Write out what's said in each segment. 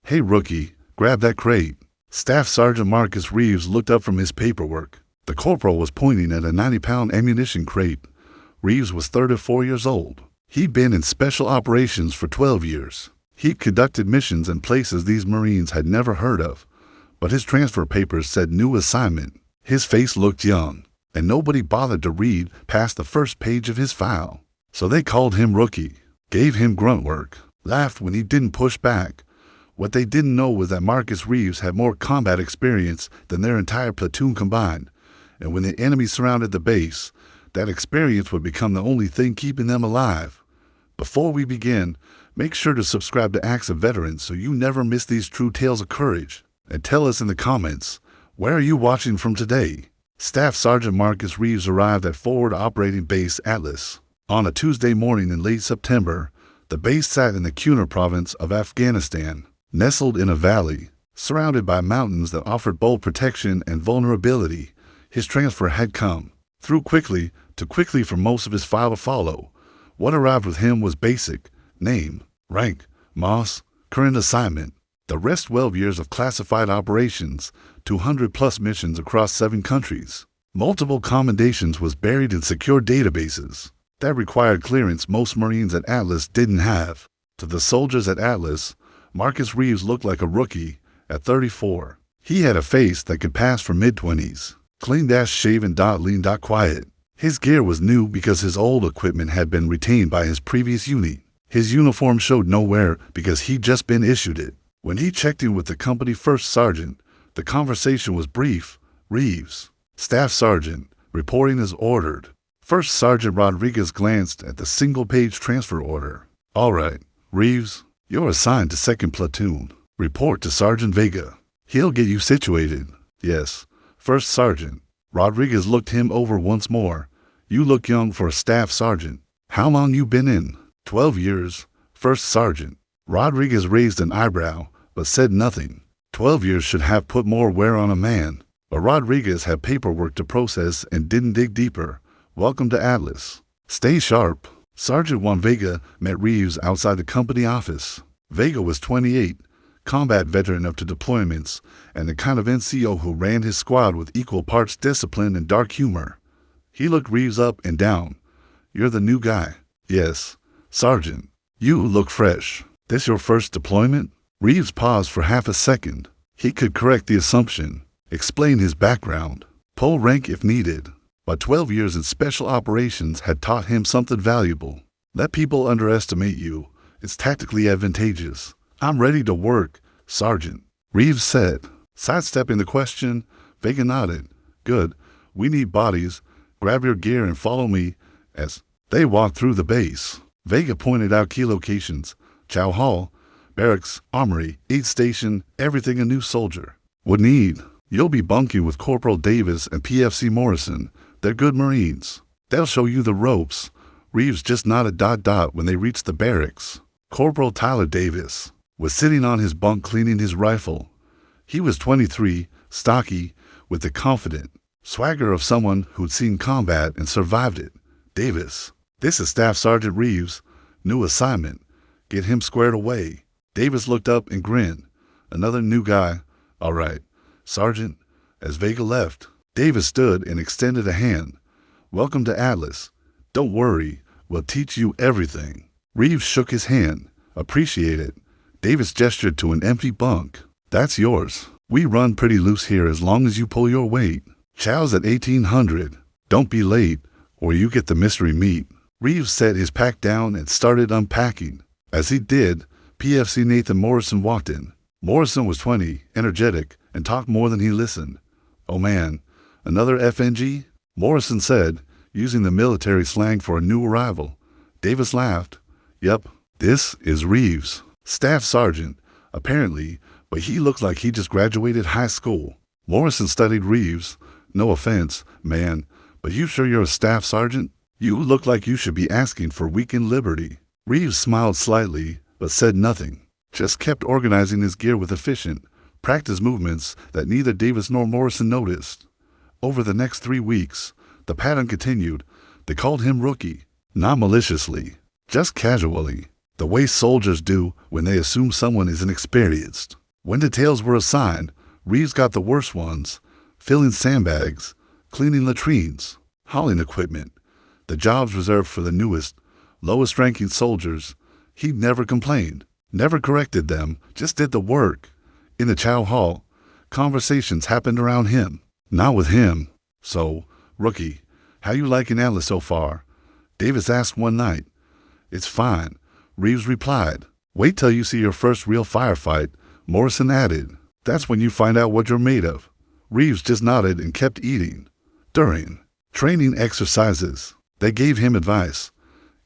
"Hey, rookie, grab that crate." Staff Sergeant Marcus Reeves looked up from his paperwork. The corporal was pointing at a 90-pound ammunition crate. Reeves was 34 years old. He'd been in special operations for 12 years. He'd conducted missions in places these Marines had never heard of, but his transfer papers said new assignment. His face looked young, and nobody bothered to read past the first page of his file. So they called him rookie, gave him grunt work, laughed when he didn't push back. What they didn't know was that Marcus Reeves had more combat experience than their entire platoon combined, and when the enemy surrounded the base, that experience would become the only thing keeping them alive. Before we begin, make sure to subscribe to Acts of Veterans so you never miss these true tales of courage. And tell us in the comments, where are you watching from today? Staff Sergeant Marcus Reeves arrived at Forward Operating Base Atlas on a Tuesday morning in late September. The base sat in the Kunar province of Afghanistan, nestled in a valley, surrounded by mountains that offered both protection and vulnerability. His transfer had come through quickly for most of his file to follow. What arrived with him was basic: name, rank, MOS, current assignment. The rest 12 years of classified operations, 200-plus missions across 7 countries. Multiple commendations was buried in secure databases. That required clearance most Marines at Atlas didn't have. To the soldiers at Atlas, Marcus Reeves looked like a rookie at 34. He had a face that could pass for mid-20s. Clean-shaven, lean, quiet. His gear was new because his old equipment had been retained by his previous unit. His uniform showed no wear because he'd just been issued it. When he checked in with the company first sergeant, the conversation was brief. Reeves, Staff Sergeant, reporting as ordered. First Sergeant Rodriguez glanced at the single-page transfer order. "All right, Reeves, you're assigned to 2nd Platoon. Report to Sergeant Vega. He'll get you situated." "Yes, First Sergeant." Rodriguez looked him over once more. "You look young for a Staff Sergeant. How long you been in?" 12 years, First Sergeant." Rodriguez raised an eyebrow, but said nothing. 12 years should have put more wear on a man, but Rodriguez had paperwork to process and didn't dig deeper. "Welcome to Atlas. Stay sharp." Sergeant Juan Vega met Reeves outside the company office. Vega was 28, combat veteran up to deployments, and the kind of NCO who ran his squad with equal parts discipline and dark humor. He looked Reeves up and down. "You're the new guy." "Yes, Sergeant. You look fresh. This your first deployment?" Reeves paused for half a second. He could correct the assumption, explain his background, pull rank if needed. But 12 years in special operations had taught him something valuable. Let people underestimate you. It's tactically advantageous. "I'm ready to work, Sergeant," Reeves said. Sidestepping the question, Vega nodded. "Good. We need bodies. Grab your gear and follow me." As they walked through the base, Vega pointed out key locations: Chow Hall, Barracks, Armory, Aid Station, everything a new soldier would need. "You'll be bunking with Corporal Davis and PFC Morrison. They're good Marines. They'll show you the ropes." Reeves just nodded when they reached the barracks. Corporal Tyler Davis was sitting on his bunk cleaning his rifle. He was 23, stocky, with the confident swagger of someone who'd seen combat and survived it. "Davis, this is Staff Sergeant Reeves. New assignment. Get him squared away." Davis looked up and grinned. "Another new guy. All right, Sergeant." As Vega left, Davis stood and extended a hand. "Welcome to Atlas. Don't worry, we'll teach you everything." Reeves shook his hand. "Appreciate it." Davis gestured to an empty bunk. "That's yours. We run pretty loose here as long as you pull your weight. Chow's at 1800. Don't be late, or you get the mystery meat." Reeves set his pack down and started unpacking. As he did, PFC Nathan Morrison walked in. Morrison was 20, energetic, and talked more than he listened. "Oh man, another FNG?" Morrison said, using the military slang for a new arrival. Davis laughed. "Yep, this is Reeves. Staff Sergeant, apparently, but he looks like he just graduated high school." Morrison studied Reeves. "No offense, man, but you sure you're a Staff Sergeant? You look like you should be asking for weekend liberty." Reeves smiled slightly, but said nothing. Just kept organizing his gear with efficient, practice movements that neither Davis nor Morrison noticed. Over the next 3 weeks, the pattern continued. They called him Rookie, not maliciously, just casually. the way soldiers do when they assume someone is inexperienced. When details were assigned, Reeves got the worst ones: filling sandbags, cleaning latrines, hauling equipment, the jobs reserved for the newest, lowest-ranking soldiers. He never complained, never corrected them, just did the work. In the chow hall, conversations happened around him, not with him. "So, rookie, how you liking Atlas so far?" Davis asked one night. "It's fine," Reeves replied. "Wait till you see your first real firefight," Morrison added. "That's when you find out what you're made of." Reeves just nodded and kept eating. During training exercises, they gave him advice.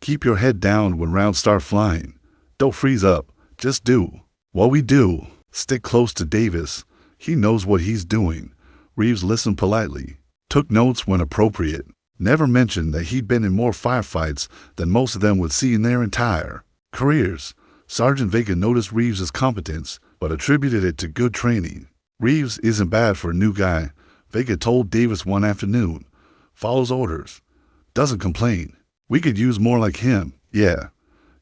"Keep your head down when rounds start flying. Don't freeze up. Just do what we do." Stick close to Davis. He knows what he's doing. Reeves listened politely, took notes when appropriate, never mentioned that he'd been in more firefights than most of them would see in their entire careers. Sergeant Vega noticed Reeves' competence, but attributed it to good training. "Reeves isn't bad for a new guy," Vega told Davis one afternoon. "Follows orders. Doesn't complain. We could use more like him." "Yeah,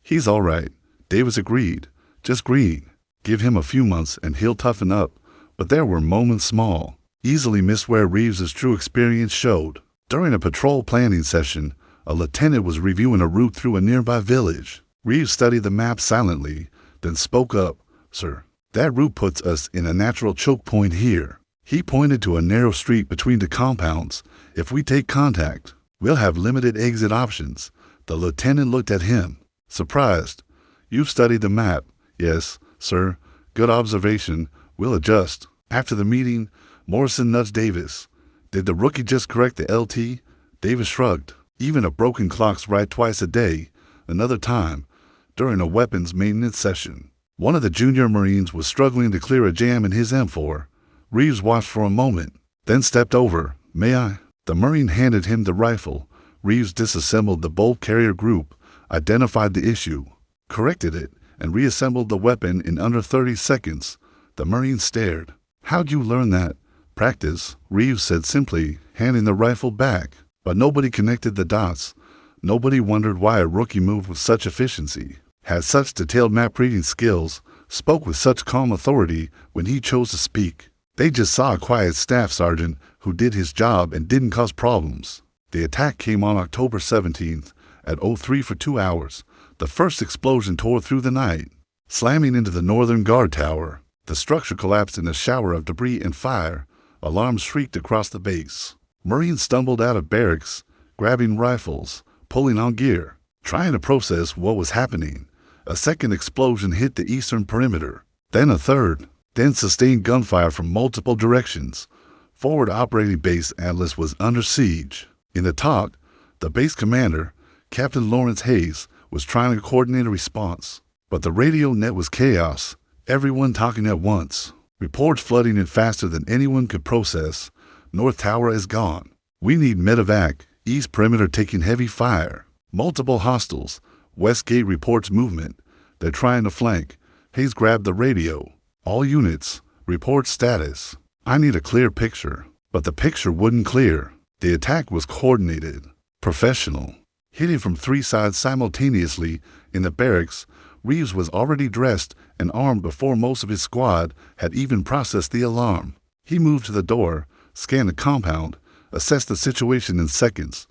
he's all right," Davis agreed. "Just green. Give him a few months and he'll toughen up." But there were moments small, easily missed, where Reeves' true experience showed. During a patrol planning session, a lieutenant was reviewing a route through a nearby village. Reeves studied the map silently, then spoke up. "Sir, that route puts us in a natural choke point here." He pointed to a narrow street between the compounds. "If we take contact, we'll have limited exit options." The lieutenant looked at him, surprised. "You've studied the map?" "Yes, sir. Good observation. We'll adjust." After the meeting, Morrison nudged Davis. "Did the rookie just correct the LT?" Davis shrugged. "Even a broken clock's right twice a day." Another time, during a weapons maintenance session, one of the junior Marines was struggling to clear a jam in his M4. Reeves watched for a moment, then stepped over. "May I?" The Marine handed him the rifle. Reeves disassembled the bolt carrier group, identified the issue, corrected it, and reassembled the weapon in under 30 seconds. The Marine stared. "How'd you learn that?" "Practice," Reeves said simply, handing the rifle back. But nobody connected the dots. Nobody wondered why a rookie moved with such efficiency, had such detailed map reading skills, spoke with such calm authority when he chose to speak. They just saw a quiet staff sergeant who did his job and didn't cause problems. The attack came on October 17th at 03 for 2 hours. The first explosion tore through the night, slamming into the northern guard tower. The structure collapsed in a shower of debris and fire. Alarms shrieked across the base. Marines stumbled out of barracks, grabbing rifles, pulling on gear, trying to process what was happening. A second explosion hit the eastern perimeter, then a third, then sustained gunfire from multiple directions. Forward operating base Atlas was under siege. In the talk, the base commander, Captain Lawrence Hayes, was trying to coordinate a response, but the radio net was chaos. Everyone talking at once. Reports flooding in faster than anyone could process. "North Tower is gone. We need medevac. East perimeter taking heavy fire. Multiple hostiles. West gate reports movement. They're trying to flank." Hayes grabbed the radio. "All units, report status. I need a clear picture." But the picture wouldn't clear. The attack was coordinated, professional, hitting from 3 sides simultaneously. In the barracks, Reeves was already dressed and armed before most of his squad had even processed the alarm. He moved to the door, scanned the compound, assessed the situation in seconds.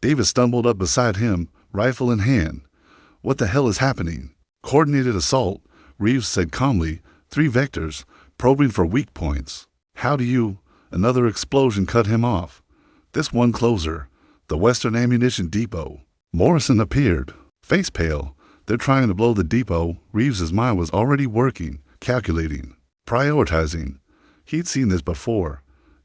Davis stumbled up beside him, rifle in hand. "What the hell is happening?" "Coordinated assault," Reeves said calmly. 3 vectors, probing for weak points. "How do you—" Another explosion cut him off. "This one closer, the Western Ammunition Depot." Morrison appeared, face pale. "They're trying to blow the depot." Reeves's mind was already working, calculating, prioritizing. He'd seen this before.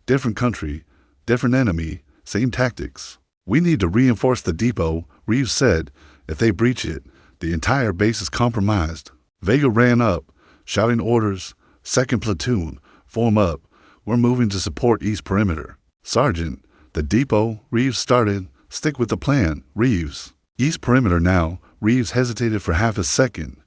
Different country, different enemy, same tactics. "We need to reinforce the depot," Reeves said. "If they breach it, the entire base is compromised." Vega ran up, shouting orders. "Second platoon, form up. We're moving to support east perimeter." "Sergeant, the depot," Reeves started. "Stick with the plan, Reeves." "East perimeter now." Reeves hesitated for half a second.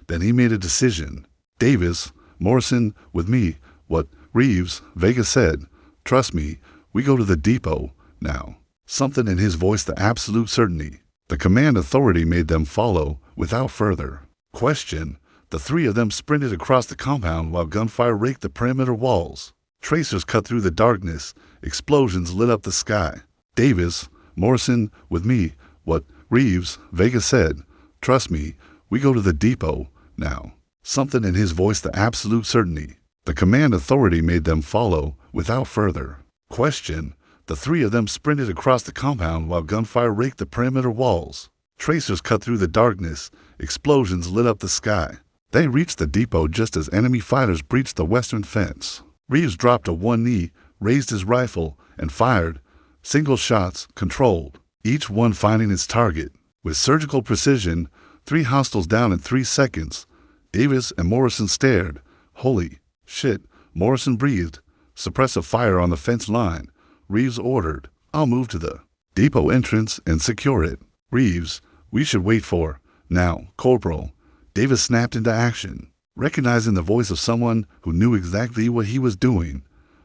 Then he made a decision. "Davis, Morrison, with me." "What?" "Reeves," Vega said. "Trust me, we go to the depot now." Something in his voice, the absolute certainty, the command authority, made them follow without further Question. The three of them sprinted across the compound while gunfire raked the perimeter walls. Tracers cut through the darkness. Explosions lit up the sky. Davis, Morrison, with me. What? Reeves, Vega said. Trust me, we go to the depot now. Something in his voice, the absolute certainty. The command authority made them follow without further question. The three of them sprinted across the compound while gunfire raked the perimeter walls. Tracers cut through the darkness. Explosions lit up the sky. They reached the depot just as enemy fighters breached the western fence. Reeves dropped to one knee, raised his rifle, and fired. Single shots, controlled, each one finding its target. With surgical precision, 3 hostiles down in 3 seconds. Davis and Morrison stared. Holy shit, Morrison breathed. Suppressive fire on the fence line. Reeves ordered, I'll move to the depot entrance and secure it. Reeves, we should wait for, now, Corporal. Davis snapped into action, recognizing the voice of someone who knew exactly what he was doing.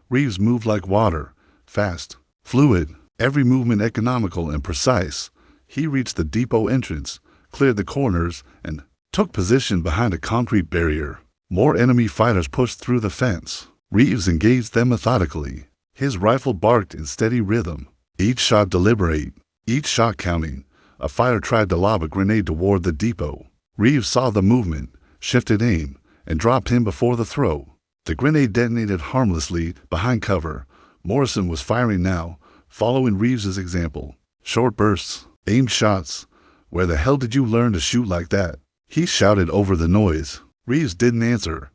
Reeves moved like water, fast, fluid, every movement economical and precise. He reached the depot entrance, cleared the corners, and took position behind a concrete barrier. More enemy fighters pushed through the fence. Reeves engaged them methodically. His rifle barked in steady rhythm, each shot deliberate, each shot counting. A fighter tried to lob a grenade toward the depot. Reeves saw the movement, shifted aim, and dropped him before the throw. The grenade detonated harmlessly behind cover. Morrison was firing now, following Reeves's example. Short bursts, aimed shots. Where the hell did you learn to shoot like that? He shouted over the noise. Reeves didn't answer.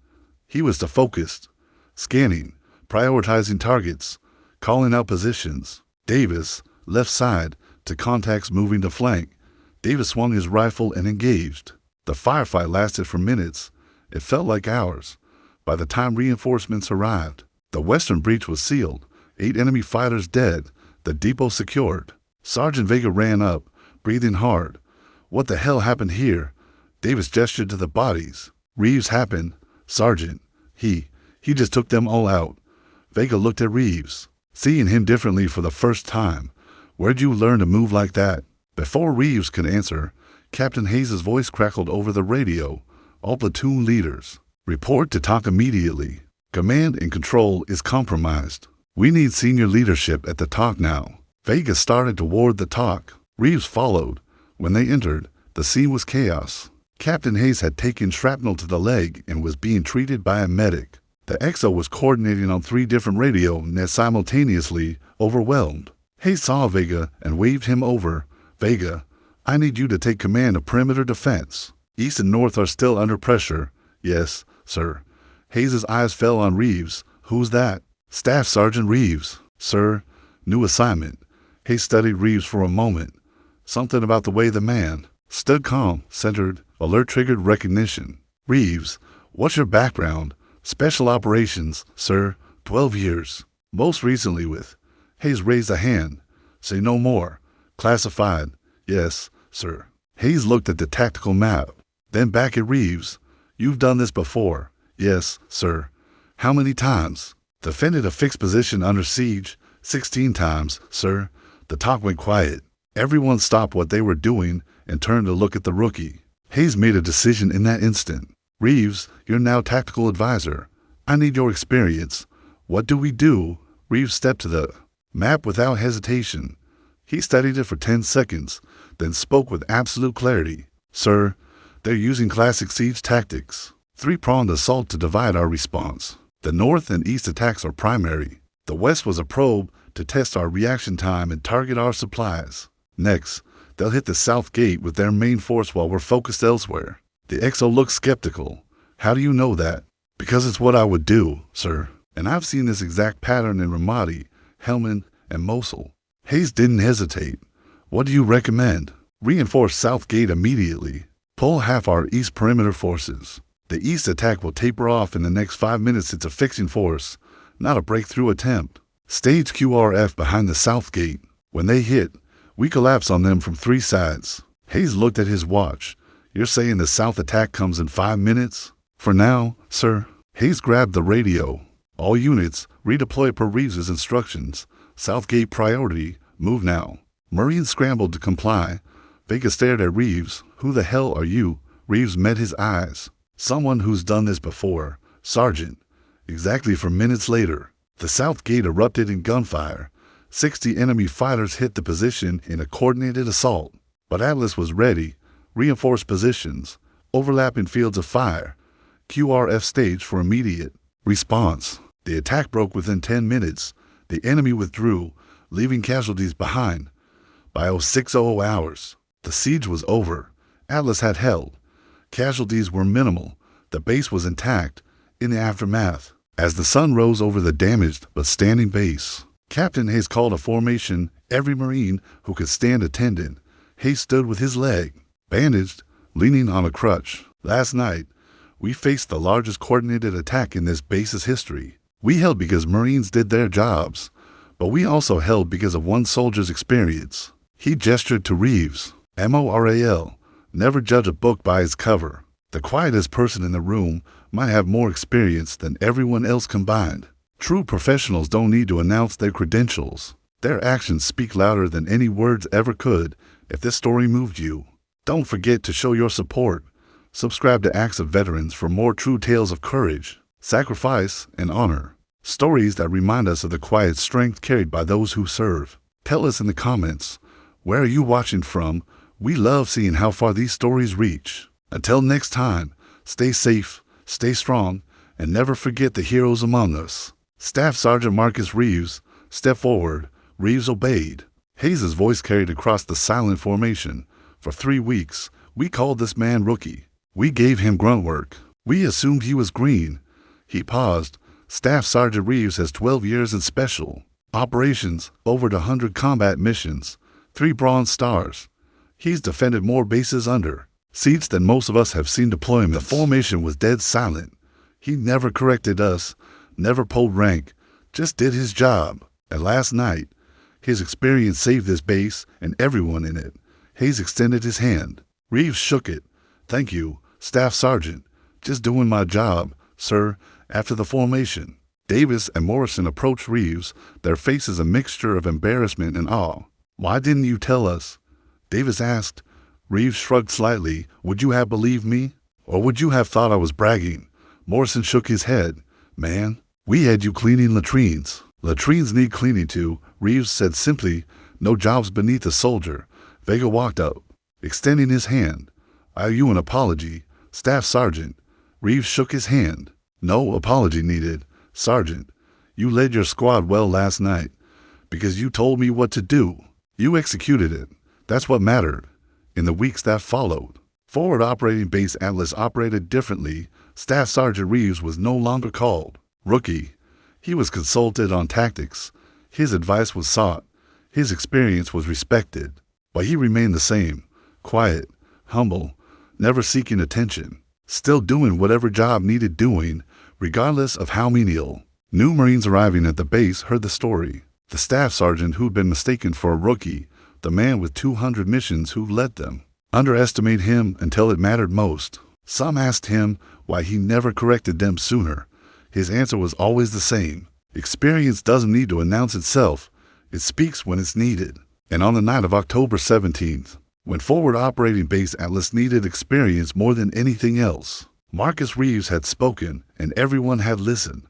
He was defocused, scanning, prioritizing targets, calling out positions. Davis, left side, to contacts moving to flank. Davis swung his rifle and engaged. The firefight lasted for minutes. It felt like hours. By the time reinforcements arrived, the western breach was sealed. 8 enemy fighters dead, the depot secured. Sergeant Vega ran up, breathing hard. What the hell happened here? Davis gestured to the bodies. Reeves happened. Sergeant, he just took them all out. Vega looked at Reeves, seeing him differently for the first time. Where'd you learn to move like that? Before Reeves could answer, Captain Hayes' voice crackled over the radio. All platoon leaders, report to TOC immediately. Command and control is compromised. We need senior leadership at the TOC now. Vega started toward the TOC. Reeves followed. When they entered, the scene was chaos. Captain Hayes had taken shrapnel to the leg and was being treated by a medic. The XO was coordinating on 3 different radio nets simultaneously, overwhelmed. Hayes saw Vega and waved him over. Vega, I need you to take command of perimeter defense. East and north are still under pressure. Yes, sir. Hayes' eyes fell on Reeves. Who's that? Staff Sergeant Reeves. Sir, new assignment. Hayes studied Reeves for a moment. Something about the way the man stood calm, centered, alert triggered recognition. Reeves, what's your background? Special operations, sir. 12 years. Most recently with. Hayes raised a hand. Say no more. Classified. Yes, sir. Hayes looked at the tactical map, then back at Reeves. You've done this before. Yes, sir. How many times? Defended a fixed position under siege. 16 times, sir. The TOC went quiet. Everyone stopped what they were doing and turned to look at the rookie. Hayes made a decision in that instant. Reeves, you're now tactical advisor. I need your experience. What do we do? Reeves stepped to the map without hesitation. He studied it for 10 seconds, then spoke with absolute clarity. Sir, they're using classic siege tactics. 3-pronged assault to divide our response. The north and east attacks are primary. The west was a probe to test our reaction time and target our supplies. Next, they'll hit the south gate with their main force while we're focused elsewhere. The XO looked skeptical. How do you know that? Because it's what I would do, sir. And I've seen this exact pattern in Ramadi, Helmand, and Mosul. Hayes didn't hesitate. What do you recommend? Reinforce South Gate immediately. Pull half our east perimeter forces. The east attack will taper off in the next 5 minutes. It's a fixing force, not a breakthrough attempt. Stage QRF behind the south gate. When they hit, we collapse on them from 3 sides. Hayes looked at his watch. You're saying the south attack comes in 5 minutes? For now, sir. Hayes grabbed the radio. All units, redeploy per Reeves' instructions. South gate priority, move now. Marines scrambled to comply. Vega stared at Reeves. Who the hell are you? Reeves met his eyes. Someone who's done this before, Sergeant. Exactly 4 minutes later, the south gate erupted in gunfire. 60 enemy fighters hit the position in a coordinated assault. But Atlas was ready. Reinforced positions, overlapping fields of fire. QRF stage for immediate response. The attack broke within 10 minutes. The enemy withdrew, leaving casualties behind. By 06:00 hours, the siege was over. Atlas had held. Casualties were minimal. The base was intact. In the aftermath, as the sun rose over the damaged but standing base, Captain Hayes called a formation. Every Marine who could stand attended. Hayes stood with his leg bandaged, leaning on a crutch. Last night, we faced the largest coordinated attack in this base's history. We held because Marines did their jobs, but we also held because of one soldier's experience. He gestured to Reeves. MORAL. Never judge a book by its cover. The quietest person in the room might have more experience than everyone else combined. True professionals don't need to announce their credentials. Their actions speak louder than any words ever could. If this story moved you, don't forget to show your support. Subscribe to Acts of Veterans for more true tales of courage, sacrifice, and honor. Stories that remind us of the quiet strength carried by those who serve. Tell us in the comments, where are you watching from? We love seeing how far these stories reach. Until next time, stay safe, stay strong, and never forget the heroes among us. Staff Sergeant Marcus Reeves, step forward. Reeves obeyed. Hayes' voice carried across the silent formation. For 3 weeks, we called this man Rookie. We gave him grunt work. We assumed he was green. He paused. Staff Sergeant Reeves has 12 years in special operations, over 100 combat missions, 3 Bronze Stars. He's defended more bases under siege than most of us have seen deployments. The formation was dead silent. He never corrected us, never pulled rank, just did his job. And last night, his experience saved this base and everyone in it. Hayes extended his hand. Reeves shook it. Thank you, Staff Sergeant. Just doing my job, sir. After the formation, Davis and Morrison approached Reeves, their faces a mixture of embarrassment and awe. Why didn't you tell us? Davis asked. Reeves shrugged slightly. Would you have believed me? Or would you have thought I was bragging? Morrison shook his head. Man, we had you cleaning latrines. Latrines need cleaning too, Reeves said simply. No jobs beneath a soldier. Vega walked up, extending his hand. I owe you an apology, Staff Sergeant. Reeves shook his hand. No apology needed, Sergeant. You led your squad well last night, because you told me what to do. You executed it. That's what mattered. In the weeks that followed, Forward Operating Base Atlas operated differently. Staff Sergeant Reeves was no longer called Rookie. He was consulted on tactics. His advice was sought. His experience was respected. But he remained the same, quiet, humble, never seeking attention, still doing whatever job needed doing, regardless of how menial. New Marines arriving at the base heard the story. The staff sergeant who'd been mistaken for a rookie, the man with 200 missions who led them, underestimate him until it mattered most. Some asked him why he never corrected them sooner. His answer was always the same. Experience doesn't need to announce itself. It speaks when it's needed. And on the night of October 17th, when Forward Operating Base Atlas needed experience more than anything else, Marcus Reeves had spoken and everyone had listened.